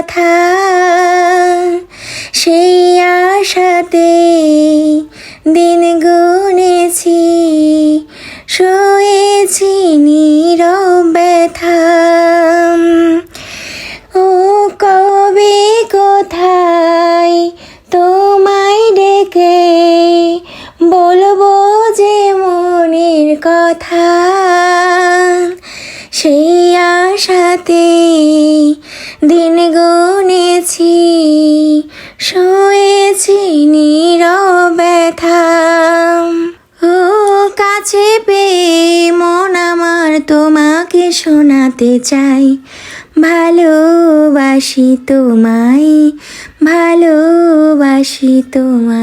কথা, সেই আশাতে দিন গুনেছি, শুয়েছি নীরব ব্যথা। ও কবে কোথায় তোমায় ডেকে বলবো যে মনের কথা, সেই আশাতে দিন গুনেছি, শুয়েছি নীরব ব্যথা। ও কাছে পেয়ে মন আমার তোমাকে শোনাতে চাই, ভালোবাসি তোমায়, ভালোবাসি তোমায়।